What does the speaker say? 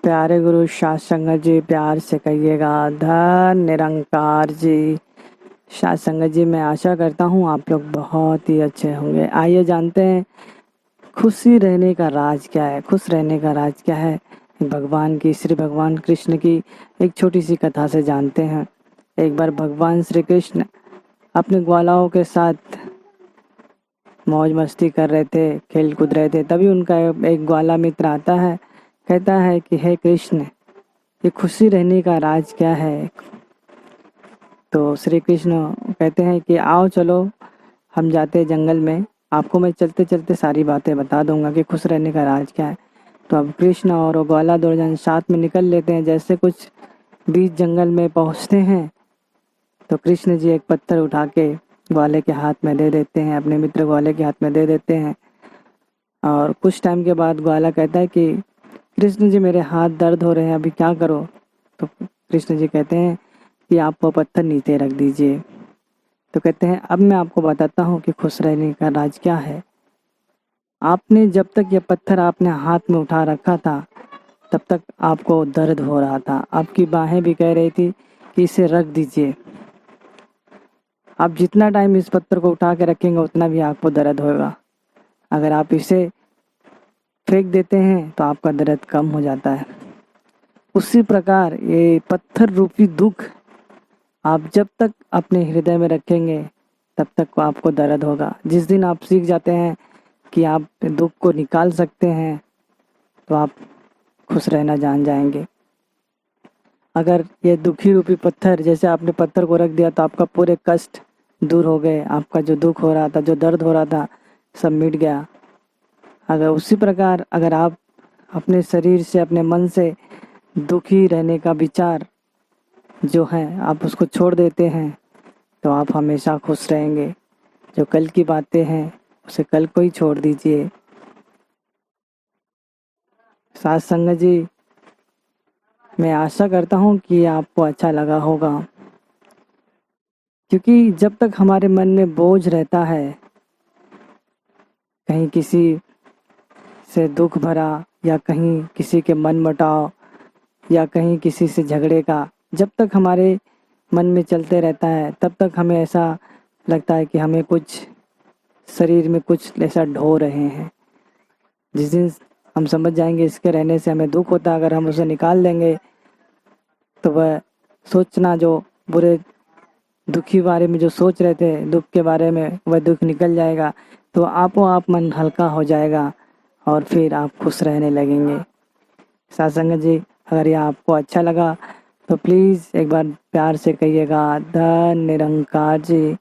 प्यारे गुरु साध संगत जी, प्यार से कहिएगा धन निरंकार जी। साध संगत जी, मैं आशा करता हूँ आप लोग बहुत ही अच्छे होंगे। आइए जानते हैं खुशी रहने का राज क्या है। खुश रहने का राज क्या है, भगवान की, श्री भगवान कृष्ण की एक छोटी सी कथा से जानते हैं। एक बार भगवान श्री कृष्ण अपने ग्वालाओं के साथ मौज मस्ती कर रहे थे, खेल कूद रहे थे। तभी उनका एक ग्वाला मित्र आता है, कहता है कि हे कृष्ण, ये खुशी रहने का राज क्या है। तो श्री कृष्ण कहते हैं कि आओ चलो हम जाते हैं जंगल में, आपको मैं चलते चलते सारी बातें बता दूंगा कि खुश रहने का राज क्या है। तो अब कृष्ण और वो ग्वाला दो जन साथ में निकल लेते हैं। जैसे कुछ बीच जंगल में पहुंचते हैं तो कृष्ण जी एक पत्थर उठा के ग्वाले के हाथ में दे देते हैं, अपने मित्र ग्वाले के हाथ में दे देते हैं। और कुछ टाइम के बाद ग्वाला कहता है कि कृष्ण जी मेरे हाथ दर्द हो रहे हैं, अभी क्या करो। तो कृष्ण जी कहते हैं कि आप वो पत्थर नीचे रख दीजिए। तो कहते हैं अब मैं आपको बताता हूँ कि खुश रहने का राज क्या है। आपने जब तक ये पत्थर आपने हाथ में उठा रखा था तब तक आपको दर्द हो रहा था, आपकी बाहें भी कह रही थी कि इसे रख दीजिए। आप जितना टाइम इस पत्थर को उठा के रखेंगे उतना भी आपको दर्द होगा। अगर आप इसे फेंक देते हैं तो आपका दर्द कम हो जाता है। उसी प्रकार ये पत्थर रूपी दुख आप जब तक अपने हृदय में रखेंगे तब तक आपको दर्द होगा। जिस दिन आप सीख जाते हैं कि आप दुख को निकाल सकते हैं तो आप खुश रहना जान जाएंगे। अगर ये दुखी रूपी पत्थर, जैसे आपने पत्थर को रख दिया तो आपका पूरे कष्ट दूर हो गए, आपका जो दुख हो रहा था, जो दर्द हो रहा था, सब मिट गया। अगर उसी प्रकार अगर आप अपने शरीर से, अपने मन से दुखी रहने का विचार जो है आप उसको छोड़ देते हैं तो आप हमेशा खुश रहेंगे। जो कल की बातें हैं उसे कल को ही छोड़ दीजिए। साथ संगत जी, मैं आशा करता हूँ कि आपको अच्छा लगा होगा, क्योंकि जब तक हमारे मन में बोझ रहता है, कहीं किसी से दुख भरा या कहीं किसी के मन मुटाव या कहीं किसी से झगड़े का, जब तक हमारे मन में चलते रहता है तब तक हमें ऐसा लगता है कि हमें कुछ शरीर में कुछ ऐसा ढो रहे हैं। जिस दिन हम समझ जाएंगे इसके रहने से हमें दुख होता है, अगर हम उसे निकाल देंगे तो वह सोचना, जो बुरे दुखी बारे में जो सोच रहे थे दुख के बारे में, वह दुख निकल जाएगा। तो आपो आप मन हल्का हो जाएगा और फिर आप खुश रहने लगेंगे। साथ संगत जी, अगर यह आपको अच्छा लगा तो प्लीज़ एक बार प्यार से कहिएगा धन निरंकार जी।